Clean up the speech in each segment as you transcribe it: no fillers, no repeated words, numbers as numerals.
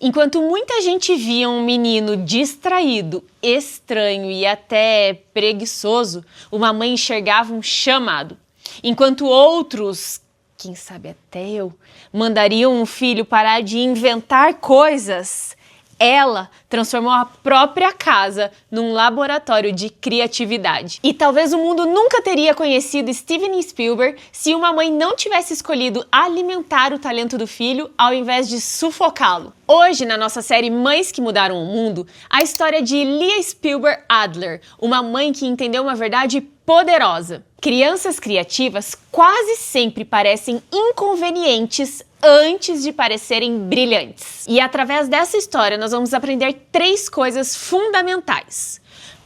Enquanto muita gente via um menino distraído, estranho e até preguiçoso, uma mãe enxergava um chamado. Enquanto outros, quem sabe até eu, mandariam um filho parar de inventar coisas, ela transformou a própria casa num laboratório de criatividade. E talvez o mundo nunca teria conhecido Steven Spielberg se uma mãe não tivesse escolhido alimentar o talento do filho ao invés de sufocá-lo. Hoje, na nossa série Mães que Mudaram o Mundo, a história de Leah Spielberg Adler, uma mãe que entendeu uma verdade poderosa. Crianças criativas quase sempre parecem inconvenientes antes de parecerem brilhantes. E através dessa história nós vamos aprender 3 coisas fundamentais.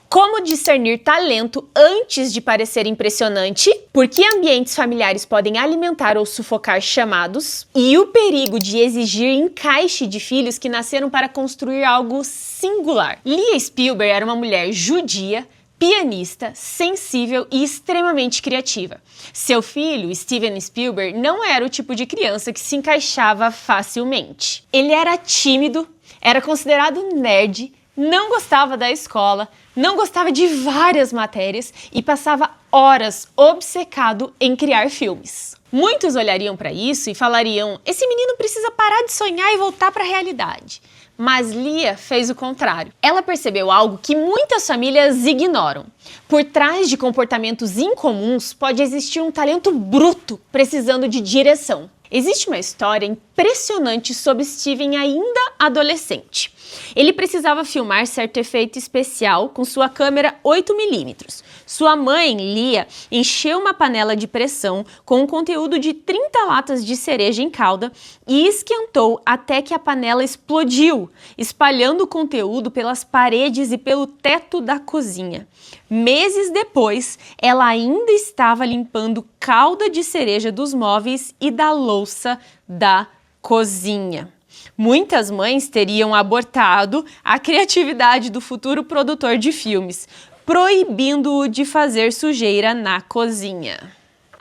Como discernir talento antes de parecer impressionante, por que ambientes familiares podem alimentar ou sufocar chamados, e o perigo de exigir encaixe de filhos que nasceram para construir algo singular. Leah Spielberg era uma mulher judia, pianista, sensível e extremamente criativa. Seu filho, Steven Spielberg, não era o tipo de criança que se encaixava facilmente. Ele era tímido, era considerado nerd, não gostava da escola, não gostava de várias matérias e passava horas obcecado em criar filmes. Muitos olhariam para isso e falariam: esse menino precisa parar de sonhar e voltar para a realidade. Mas Leah fez o contrário. Ela percebeu algo que muitas famílias ignoram. Por trás de comportamentos incomuns pode existir um talento bruto precisando de direção. Existe uma história impressionante sobre Steven ainda adolescente. Ele precisava filmar certo efeito especial com sua câmera 8mm. Sua mãe, Leah, encheu uma panela de pressão com um conteúdo de 30 latas de cereja em calda e esquentou até que a panela explodiu, espalhando o conteúdo pelas paredes e pelo teto da cozinha. Meses depois, ela ainda estava limpando calda de cereja dos móveis e da louça da cozinha. Muitas mães teriam abortado a criatividade do futuro produtor de filmes, proibindo-o de fazer sujeira na cozinha.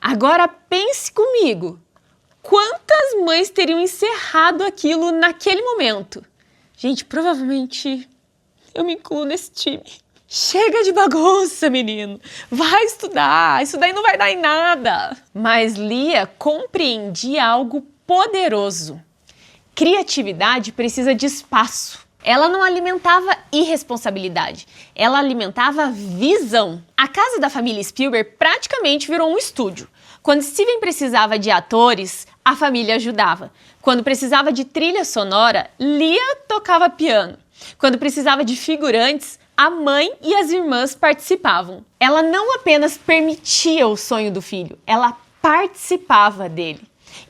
Agora pense comigo, quantas mães teriam encerrado aquilo naquele momento? Gente, provavelmente eu me incluo nesse time. Chega de bagunça, menino. Vai estudar. Isso daí não vai dar em nada. Mas Leah compreendia algo poderoso. Criatividade precisa de espaço. Ela não alimentava irresponsabilidade. Ela alimentava visão. A casa da família Spielberg praticamente virou um estúdio. Quando Steven precisava de atores, a família ajudava. Quando precisava de trilha sonora, Leah tocava piano. Quando precisava de figurantes, a mãe e as irmãs participavam. Ela não apenas permitia o sonho do filho, ela participava dele.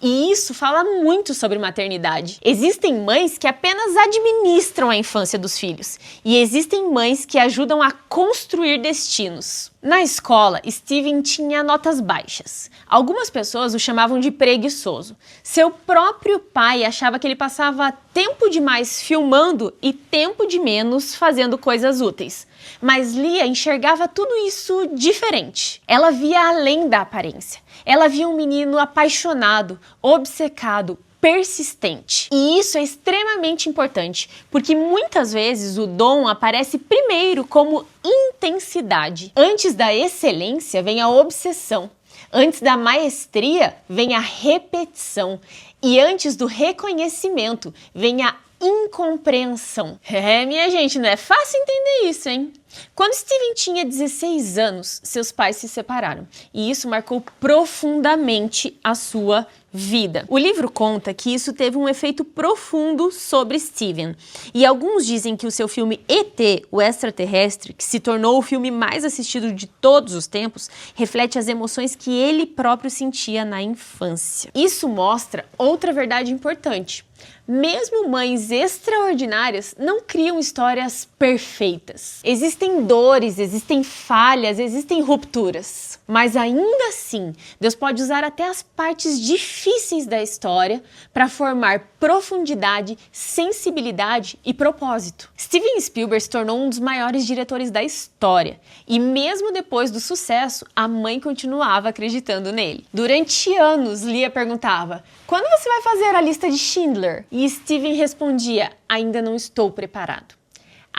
E isso fala muito sobre maternidade. Existem mães que apenas administram a infância dos filhos. E existem mães que ajudam a construir destinos. Na escola, Steven tinha notas baixas. Algumas pessoas o chamavam de preguiçoso. Seu próprio pai achava que ele passava tempo demais filmando e tempo de menos fazendo coisas úteis. Mas Leah enxergava tudo isso diferente. Ela via além da aparência. Ela via um menino apaixonado, obcecado, persistente. E isso é extremamente importante, porque muitas vezes o dom aparece primeiro como intensidade. Antes da excelência vem a obsessão. Antes da maestria vem a repetição. E antes do reconhecimento vem a incompreensão. Minha gente, não é fácil entender isso, hein? Quando Steven tinha 16 anos, seus pais se separaram. E isso marcou profundamente a sua vida. O livro conta que isso teve um efeito profundo sobre Steven. E alguns dizem que o seu filme E.T., o Extraterrestre, que se tornou o filme mais assistido de todos os tempos, reflete as emoções que ele próprio sentia na infância. Isso mostra outra verdade importante. Mesmo mães extraordinárias não criam histórias perfeitas. Existem Existem dores, existem falhas, existem rupturas. Mas ainda assim, Deus pode usar até as partes difíceis da história para formar profundidade, sensibilidade e propósito. Steven Spielberg se tornou um dos maiores diretores da história. E mesmo depois do sucesso, a mãe continuava acreditando nele. Durante anos, Lia perguntava: "Quando você vai fazer a lista de Schindler?" E Steven respondia: "Ainda não estou preparado."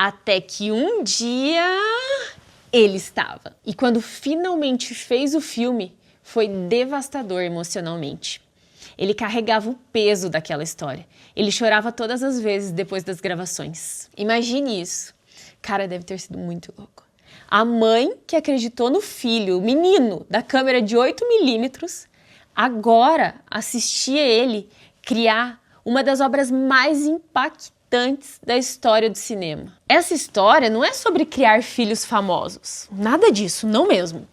Até que um dia ele estava. E quando finalmente fez o filme, foi devastador emocionalmente. Ele carregava o peso daquela história. Ele chorava todas as vezes depois das gravações. Imagine isso. Cara, deve ter sido muito louco. A mãe que acreditou no filho, o menino da câmera de 8mm, agora assistia ele criar uma das obras mais impactantes da história do cinema. Essa história não é sobre criar filhos famosos, nada disso, não mesmo.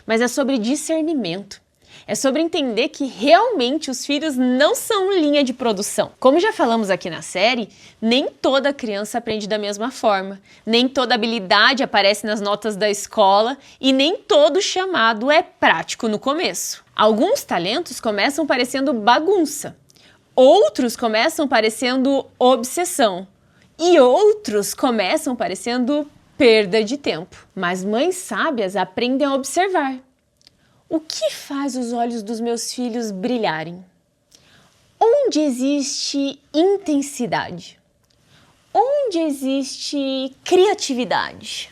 Mas é sobre discernimento. É sobre entender que realmente os filhos não são linha de produção. Como já falamos aqui na série, nem toda criança aprende da mesma forma, nem toda habilidade aparece nas notas da escola e nem todo chamado é prático no começo. Alguns talentos começam parecendo bagunça. Outros começam parecendo obsessão e outros começam parecendo perda de tempo. Mas mães sábias aprendem a observar. O que faz os olhos dos meus filhos brilharem? Onde existe intensidade? Onde existe criatividade?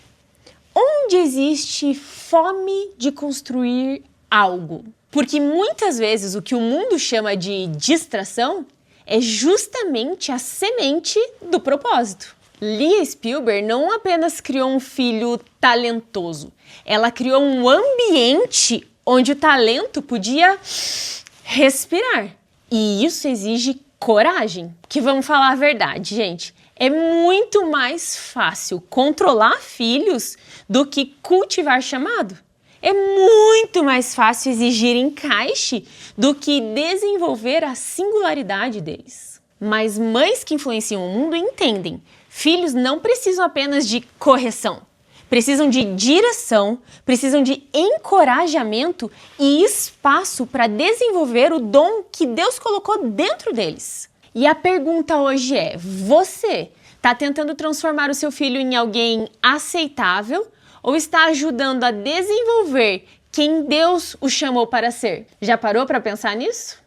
Onde existe fome de construir algo? Porque muitas vezes o que o mundo chama de distração é justamente a semente do propósito. Lia Spielberg não apenas criou um filho talentoso, ela criou um ambiente onde o talento podia respirar. E isso exige coragem. Que vamos falar a verdade, gente. É muito mais fácil controlar filhos do que cultivar chamado. É muito mais fácil exigir encaixe do que desenvolver a singularidade deles. Mas mães que influenciam o mundo entendem. Filhos não precisam apenas de correção. Precisam de direção, precisam de encorajamento e espaço para desenvolver o dom que Deus colocou dentro deles. E a pergunta hoje é: você está tentando transformar o seu filho em alguém aceitável ou está ajudando a desenvolver quem Deus o chamou para ser? Já parou para pensar nisso?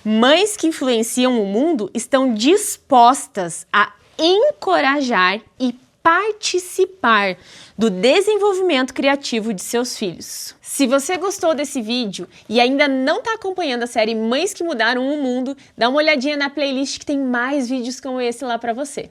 Mães que influenciam o mundo estão dispostas a encorajar e participar do desenvolvimento criativo de seus filhos. Se você gostou desse vídeo e ainda não está acompanhando a série Mães que Mudaram o Mundo, dá uma olhadinha na playlist que tem mais vídeos como esse lá para você.